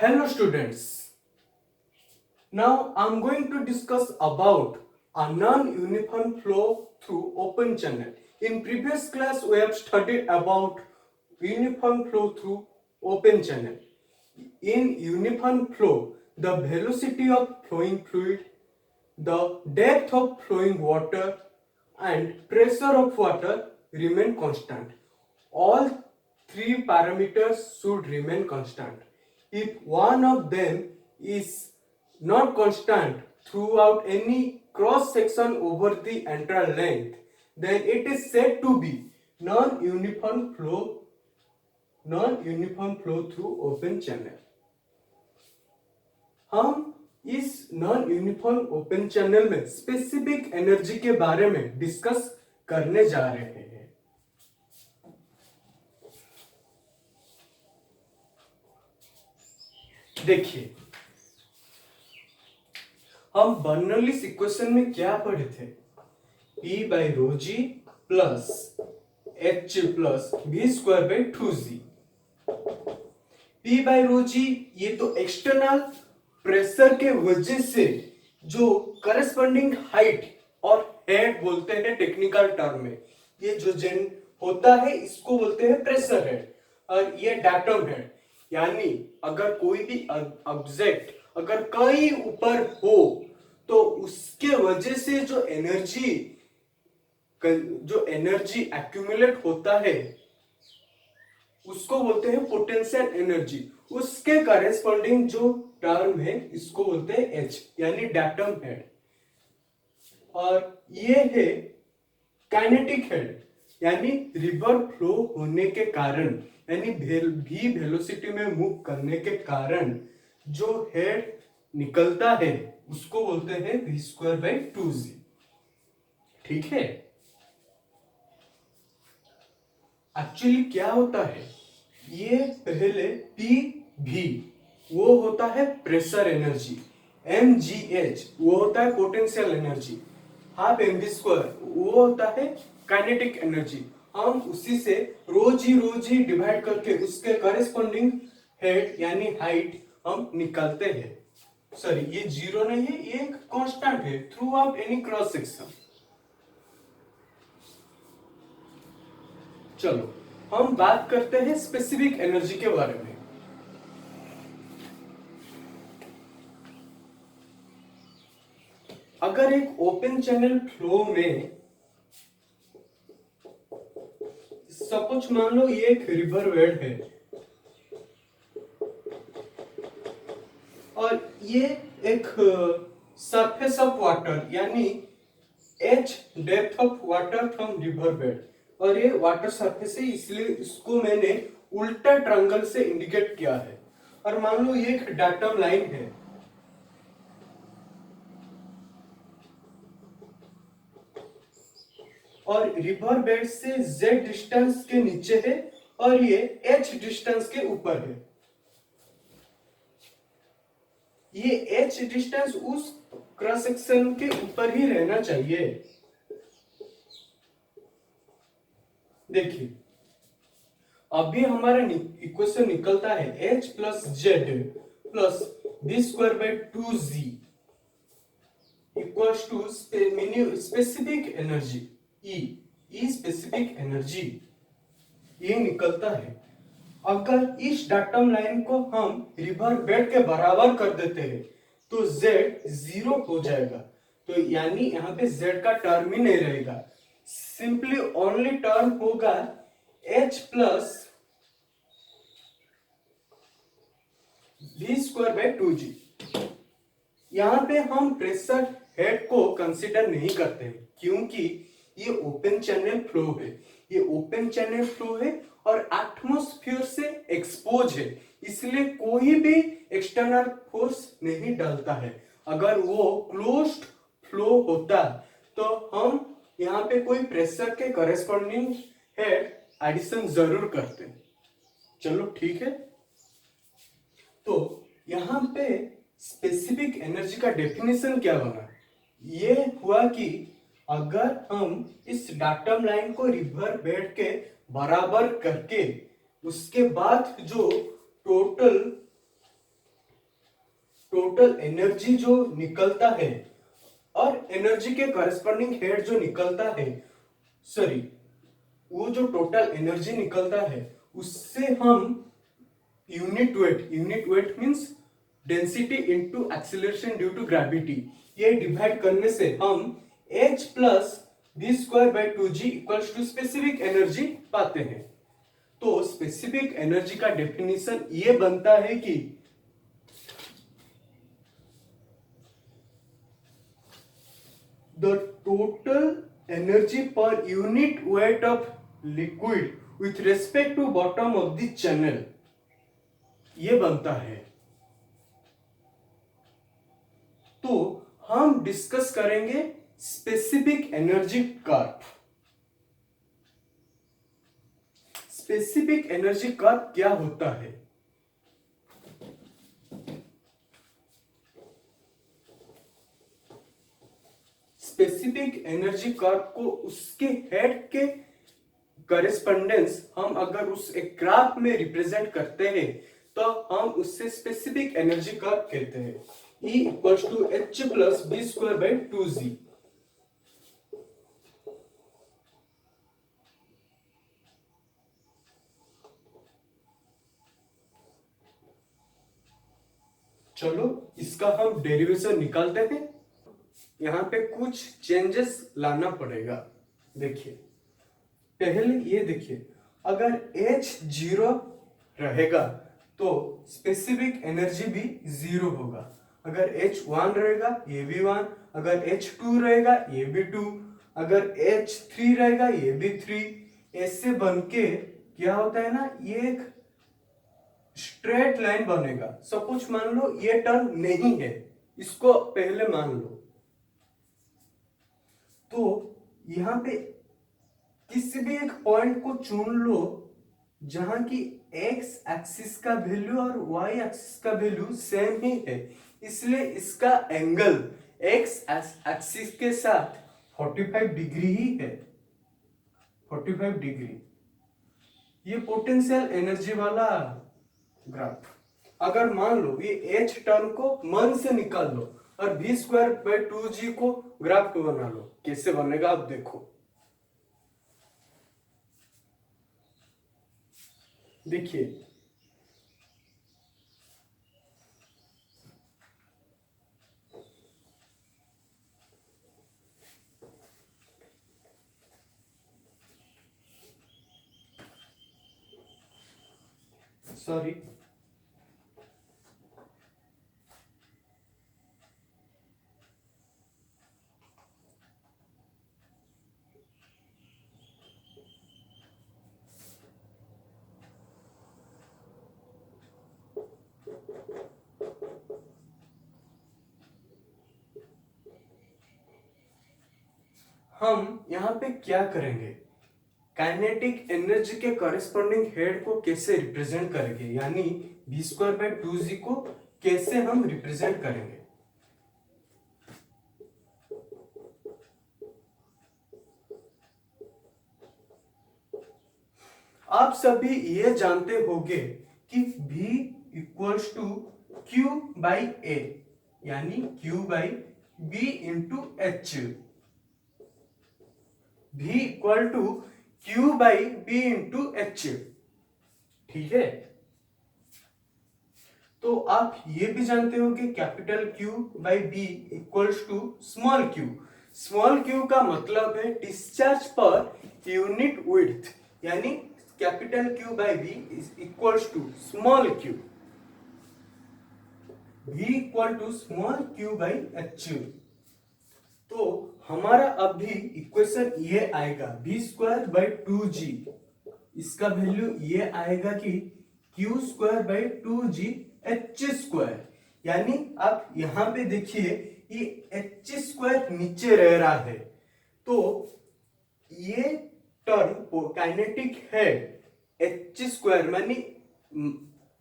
Hello students. Now I'm going to discuss about a non-uniform flow through open channel. In previous class we have studied about uniform flow through open channel. In uniform flow, the velocity of flowing fluid, the depth of flowing water and pressure of water remain constant. All three parameters should remain constant. If one of them is not constant throughout any cross section over the entire length, then it is said to be non-uniform flow through open channel. हम इस non uniform open channel में specific energy के बारे में discuss करने जा रहे हैं। देखिए, हम बर्नौलीज इक्वेशन में क्या पढ़े थे? P by rho G plus H plus V square by 2g। P by rho G ये तो एक्सटर्नल प्रेशर के वजह से जो करस्पॉन्डिंग हाइट और हेड बोलते हैं टेक्निकल टर्म में, ये जो जेन होता है इसको बोलते हैं प्रेशर हेड और ये डाटम हेड। यानी अगर कोई भी ऑब्जेक्ट अगर कहीं ऊपर हो तो उसके वजह से जो एनर्जी एक्यूमुलेट होता है उसको बोलते हैं पोटेंशियल एनर्जी। उसके करेस्पॉन्डिंग जो टर्म है इसको बोलते हैं एच यानी डाटम हेड। और ये है काइनेटिक हेड यानी रिवर फ्लो होने के कारण यानी भी वेलोसिटी में मूव करने के कारण जो हेड निकलता है उसको बोलते हैं v स्क्वायर बाई 2g। ठीक है, एक्चुअली क्या होता है, ये पहले Pv वो होता है प्रेशर एनर्जी, mgh वो होता है potential energy, half mv square वो होता है काइनेटिक एनर्जी। हम उसी से रो जी डिवाइड करके उसके करेस्पॉन्डिंग हेड यानी हाइट हम निकालते हैं। सॉरी, ये जीरो नहीं है, ये एक कांस्टेंट है through out any cross section. चलो हम बात करते हैं स्पेसिफिक एनर्जी के बारे में। अगर एक ओपन चैनल फ्लो में सपोज मान लो ये एक रिवर बेड है और ये एक सरफेस ऑफ वाटर यानी h depth of water from river bed और ये वाटर सरफेस है, इसलिए इसको मैंने उल्टा ट्रायंगल से इंडिकेट किया है। और मान लो ये एक डाटम लाइन है और रिवर बेड से z डिस्टेंस के नीचे है और ये h डिस्टेंस के ऊपर है। ये h डिस्टेंस उस क्रॉस सेक्शन के ऊपर ही रहना चाहिए। देखिए, अभी हमारा इक्वेशन निकलता है h plus z plus b square by 2g equals to specific energy E specific energy ये निकलता है। अगर इस डाटम लाइन को हम रिवर बेड के बराबर कर देते हैं तो z जीरो हो जाएगा, तो यानी यहाँ पे z का टर्म ही नहीं रहेगा, सिंपली ओनली टर्म होगा h plus v square by 2g। यहाँ पे हम प्रेशर हेड को कंसीडर नहीं करते हैं क्योंकि ये ओपन चैनल फ्लो है, ये ओपन चैनल फ्लो है और एटमॉस्फेयर से एक्सपोज है, इसलिए कोई भी एक्सटर्नल फोर्स नहीं डालता है। अगर वो क्लोज्ड फ्लो होता तो हम यहाँ पे कोई प्रेशर के करेस्पॉन्डिंग हेड एडिशन जरूर करते। चलो ठीक है, तो यहाँ पे स्पेसिफिक एनर्जी का डेफिनेशन क्या बना, ये हुआ कि अगर हम इस डाटम लाइन को रिवर बेड के बराबर करके उसके बाद जो टोटल टोटल एनर्जी जो निकलता है और एनर्जी के करस्पॉन्डिंग हेड जो निकलता है, सॉरी, वो जो टोटल एनर्जी निकलता है उससे हम unit weight means density into acceleration due to gravity, ये डिवाइड करने से हम h plus v square by 2g equals to specific energy पाते हैं। तो स्पेसिफिक एनर्जी का डेफिनेशन ये बनता है कि the total energy per unit weight of liquid with respect to bottom of the channel, ये बनता है। तो हम डिस्कस करेंगे specific energy curve. Specific energy curve क्या होता है? स्पेसिफिक एनर्जी कर्व को उसके हेड के करेस्पॉन्डेंस हम अगर उस एक ग्राफ में रिप्रेजेंट करते हैं तो हम उससे स्पेसिफिक एनर्जी कर्व कहते हैं। E equals to h plus b square by 2g। चलो इसका हम डेरिवेशन निकालते हैं। यहाँ पे कुछ चेंजेस लाना पड़ेगा। देखिए, पहले ये देखिए, अगर h 0 रहेगा तो स्पेसिफिक एनर्जी भी 0 होगा। अगर h 1 रहेगा ये भी 1, अगर h 2 रहेगा ये भी 2, अगर h 3 रहेगा ये भी 3। ऐसे बन के क्या होता है ना, ये एक स्ट्रेट लाइन बनेगा। सपोज मान लो ये टर्म नहीं है, इसको पहले मान लो। तो यहां पे किसी भी एक पॉइंट को चुन लो जहां की x एक्सिस का वैल्यू और y एक्सिस का वैल्यू सेम ही है, इसलिए इसका एंगल x एक्सिस के साथ 45 डिग्री ही है। 45 डिग्री ये पोटेंशियल एनर्जी वाला ग्राफ। अगर मान लो ये h टर्म को मन से निकाल लो और v स्क्वायर बाई 2g को ग्राफ को बना लो, कैसे बनेगा आप देखो। देखिए, सॉरी, हम यहाँ पे क्या करेंगे, काइनेटिक एनर्जी के कॉरेस्पॉन्डिंग हेड को कैसे रिप्रेजेंट करेंगे, यानी v स्क्वायर बाई 2g को कैसे हम रिप्रेजेंट करेंगे। आप सभी ये जानते होंगे कि v equals to q by a, यानी q by b into h। v equal to q by b into h, ठीक है। तो आप ये भी जानते हो कि capital Q by b equals to small q। Small q का मतलब है डिस्चार्ज पर यूनिट विड्थ, यानी capital Q by b is equals to small q। v equal to small q by h। तो हमारा अभी इक्वेशन ये आएगा v square by 2g, इसका वैल्यू ये आएगा कि q square by 2g h square. यानी आप यहां पे देखिए ये h स्क्वायर नीचे रह रहा है, तो ये टर्म काइनेटिक है h स्क्वायर, मानी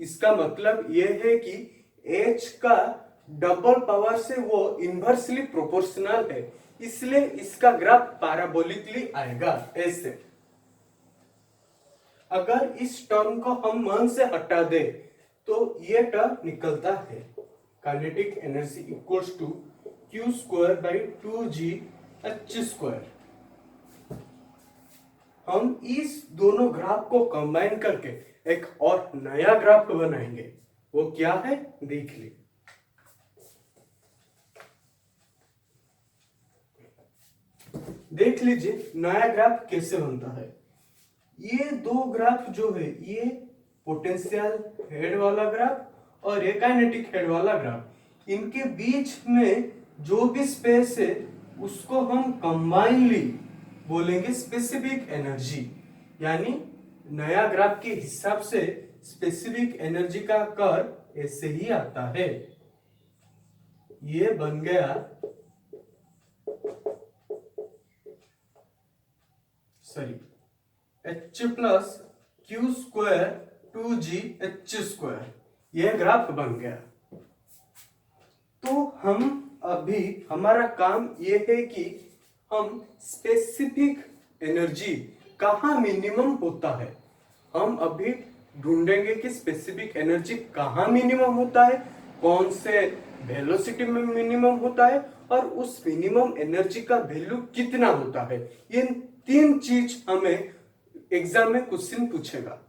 इसका मतलब ये है कि h का डबल पावर से वो इनवर्सली प्रोपोर्शनल है, इसलिए इसका ग्राफ पैराबोलिकली आएगा ऐसे। अगर इस टर्म को हम मन से हटा दे तो ये टर्म निकलता है kinetic energy equals to Q square by 2g h square. हम इस दोनों ग्राफ को कंबाइन करके एक और नया ग्राफ बनाएंगे। वो क्या है देख ले। देख लीजिए नया ग्राफ कैसे बनता है। ये दो ग्राफ जो है, ये पोटेंशियल हेड वाला ग्राफ और ये काइनेटिक हेड वाला ग्राफ, इनके बीच में जो भी स्पेस है उसको हम कंबाइनली बोलेंगे स्पेसिफिक एनर्जी। यानी नया ग्राफ के हिसाब से स्पेसिफिक एनर्जी का कर्व ऐसे ही आता है। ये बन गया H plus q square 2g h square, यह ग्राफ बन गया। तो हम अभी हमारा काम यह है कि हम स्पेसिफिक एनर्जी कहाँ मिनिमम होता है, हम अभी ढूंढेंगे कि स्पेसिफिक एनर्जी कहाँ मिनिमम होता है, कौन से वेलोसिटी में मिनिमम होता है और उस मिनिमम एनर्जी का वैल्यू कितना होता है। ये तीन चीज हमें एग्जाम में क्वेश्चन पूछेगा।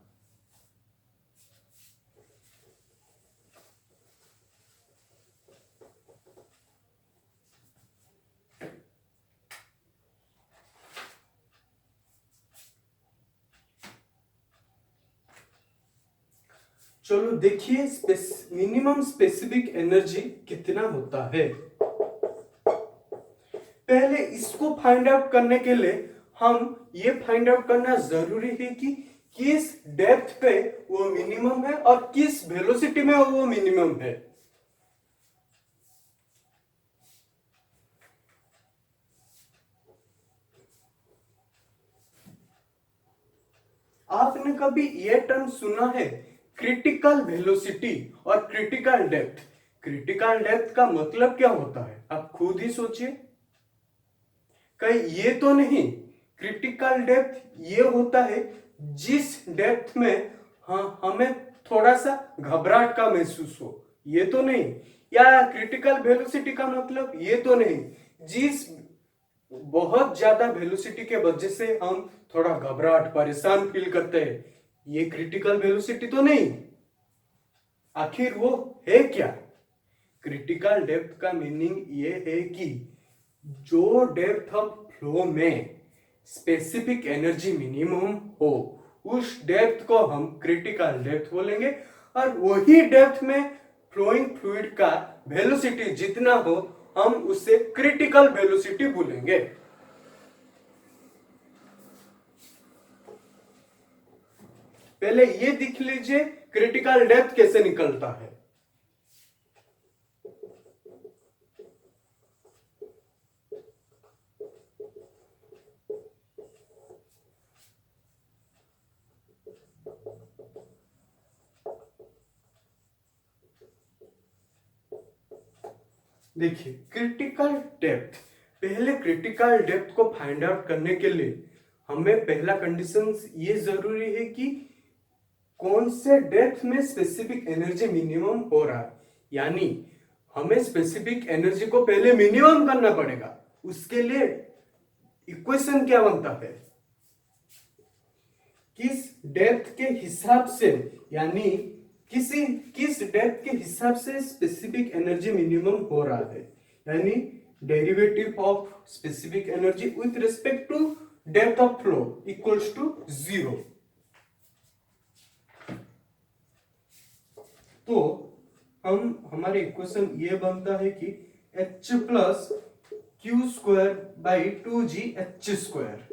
चलो देखिए मिनिमम स्पेसिफिक एनर्जी कितना होता है। पहले इसको फाइंड आउट करने के लिए हम ये फाइंड आउट करना जरूरी है कि किस डेप्थ पे वो मिनिमम है और किस वेलोसिटी में वो मिनिमम है। आपने कभी ये टर्म सुना है क्रिटिकल वेलोसिटी और क्रिटिकल डेप्थ? क्रिटिकल डेप्थ का मतलब क्या होता है आप खुद ही सोचिए। कहीं ये तो नहीं क्रिटिकल डेप्थ ये होता है जिस डेप्थ में हमें थोड़ा सा घबराहट का महसूस हो, ये तो नहीं। या क्रिटिकल वेलोसिटी का मतलब ये तो नहीं जिस बहुत ज्यादा वेलोसिटी के वजह से हम थोड़ा घबराहट परेशान फील करते हैं, ये क्रिटिकल वेलोसिटी तो नहीं। आखिर वो है क्या? क्रिटिकल डेप्थ का मीनिंग ये है कि जो डेप्थ ऑफ फ्लो में स्पेसिफिक एनर्जी मिनिमम हो उस डेप्थ को हम क्रिटिकल डेप्थ बोलेंगे, और वही डेप्थ में फ्लोइंग फ्लूइड का वेलोसिटी जितना हो हम उसे क्रिटिकल वेलोसिटी बोलेंगे। पहले ये देख लीजिए क्रिटिकल डेप्थ कैसे निकलता है। देखिए क्रिटिकल डेप्थ, पहले क्रिटिकल डेप्थ को फाइंड आउट करने के लिए हमें पहला कंडीशन ये जरूरी है कि कौन से डेप्थ में स्पेसिफिक एनर्जी मिनिमम हो रहा है। यानी हमें स्पेसिफिक एनर्जी को पहले मिनिमम करना पड़ेगा। उसके लिए इक्वेशन क्या बनता है, किस डेप्थ के हिसाब से, यानी किस डेप्थ के हिसाब से स्पेसिफिक एनर्जी मिनिमम हो रहा है, यानी derivative of specific energy with respect to depth of flow equals to 0। तो हमारे इक्वेशन ये बनता है कि h plus q square by 2g h square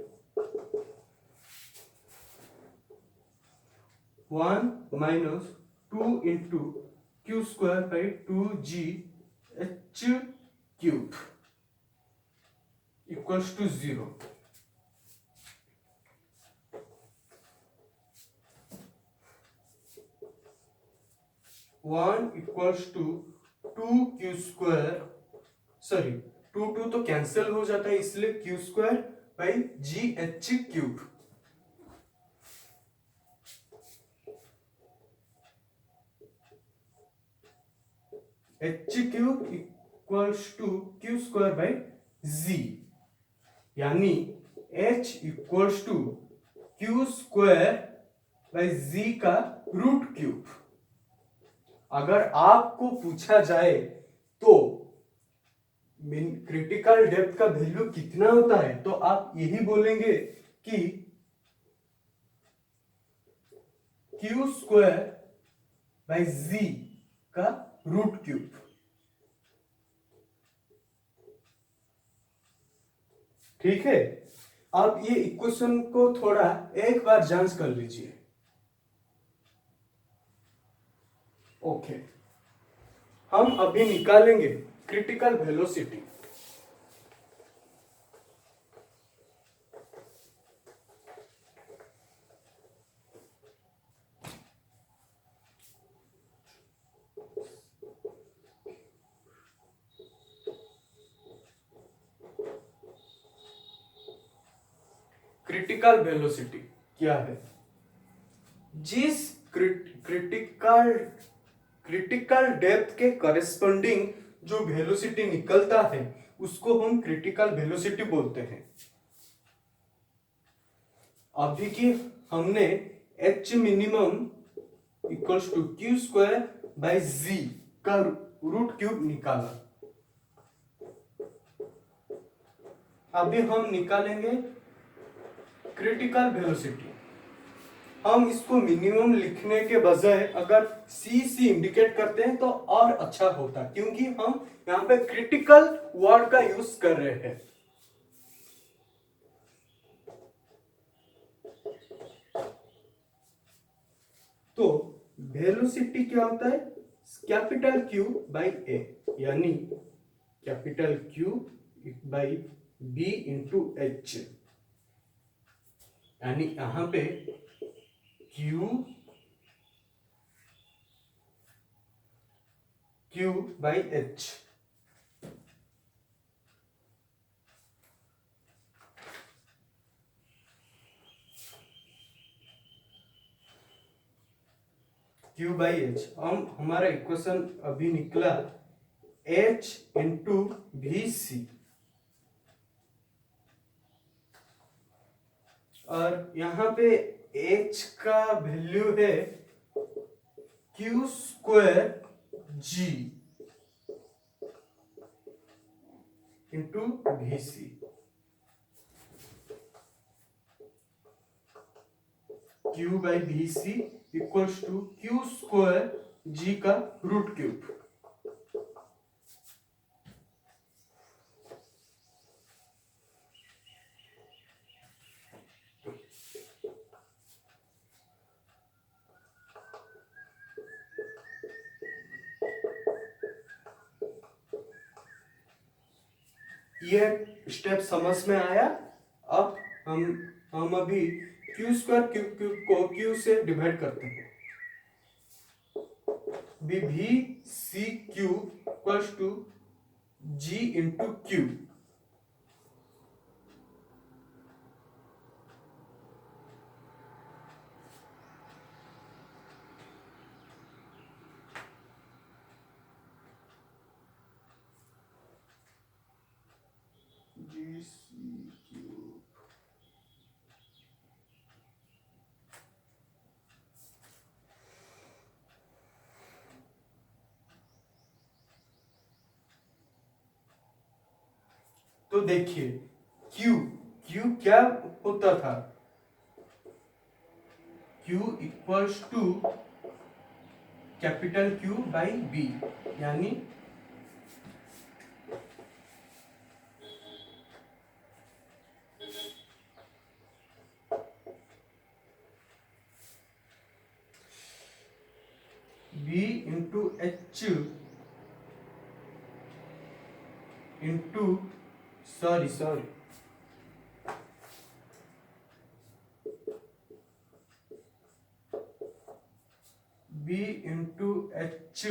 1 minus 2 into q square by 2g h cube equals to 0। One equals to 2 q square, sorry 2 तो cancel हो जाता है इसलिए q square by g h cube. H cube equals to Q square by G, यानी H equals to Q square by G का root cube. अगर आपको पूछा जाए तो क्रिटिकल डेप्थ का वैल्यू कितना होता है, तो आप यही बोलेंगे कि क्यू स्क्वायर बाई जी का रूट क्यूब। ठीक है, आप ये इक्वेशन को थोड़ा एक बार जांच कर लीजिए। ओके, हम अभी निकालेंगे क्रिटिकल वेलोसिटी। क्रिटिकल वेलोसिटी क्या है? जिस क्रिटिकल डेप्थ के करेस्पॉन्डिंग जो वेलोसिटी निकलता है उसको हम क्रिटिकल वेलोसिटी बोलते हैं। अभी की हमने H minimum equals to Q square by G का रूट क्यूब निकाला। अभी हम निकालेंगे क्रिटिकल वेलोसिटी। हम इसको मिनिमम लिखने के बजाय अगर सी इंडिकेट करते हैं तो और अच्छा होता, क्योंकि हम यहाँ पे क्रिटिकल वर्ड का यूज कर रहे हैं। तो वेलोसिटी क्या होता है? कैपिटल क्यू बाई ए, यानी capital q by b into h, यानी यहां पे q by h. Q by h, हम हमारा इक्वेशन अभी निकला एच इंटू वी सी, और यहां पे एच का वैल्यू है Q square G into V C. Q by V C equals to Q square G का रूट क्यूब। ये स्टेप समझ में आया? अब हम अभी क्यू स्क्वायर क्यूब को क्यू से डिवाइड करते हैं। V C q equals to g into q. G c q, तो देखिए Q Q क्या होता था? Q equals to capital Q by B, यानी B into H into sorry B into h,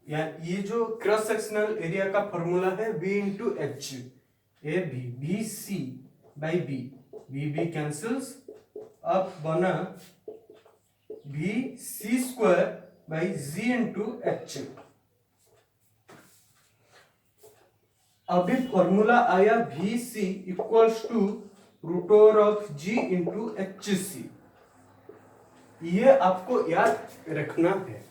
या ये जो क्रॉस सेक्शनल एरिया का फॉर्मूला है B into h, a b c by b cancels, अब बना b c square by g into h. अभी formula आया VC equals to root over of G into HC। ये आपको याद रखना है।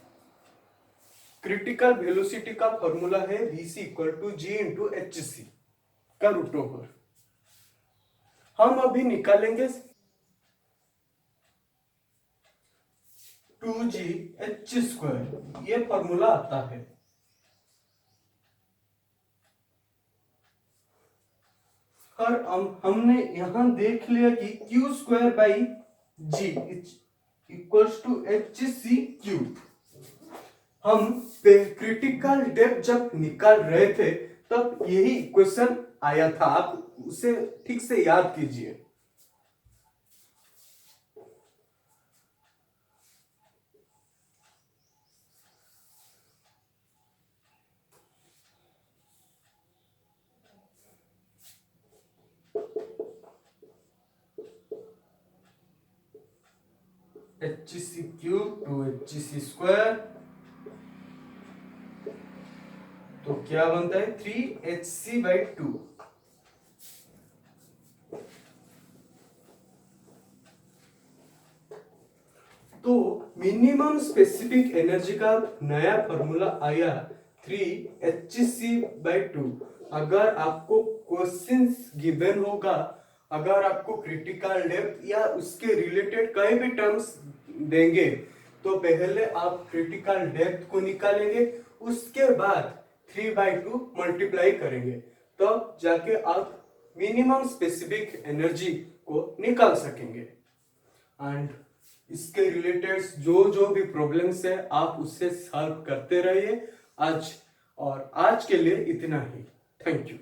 क्रिटिकल वेलोसिटी का फॉर्मूला है VC equal to G into HC का रूट ओवर। हम अभी निकालेंगे 2GH², ये फॉर्मूला आता है। और हमने यहां देख लिया कि Q²/G इक्वल्स टू HC³। हम क्रिटिकल डेप्थ जब निकाल रहे थे तब यही इक्वेशन आया था, आप उसे ठीक से याद कीजिए। HC³ टू HC², तो क्या बनता है 3HC/2। तो मिनिमम स्पेसिफिक एनर्जी का नया फॉर्मूला आया 3HC/2। अगर आपको क्वेश्चंस गिवन होगा, अगर आपको क्रिटिकल डेप्थ या उसके रिलेटेड कई भी टर्म्स देंगे, तो पहले आप क्रिटिकल डेप्थ को निकालेंगे, उसके बाद 3/2 मल्टीप्लाई करेंगे, तब जाके आप मिनिमम स्पेसिफिक एनर्जी को निकाल सकेंगे। एंड इसके रिलेटेड जो जो भी प्रॉब्लम्स है आप उससे सॉल्व करते रहिए। आज के लिए इतना ही। Thank you.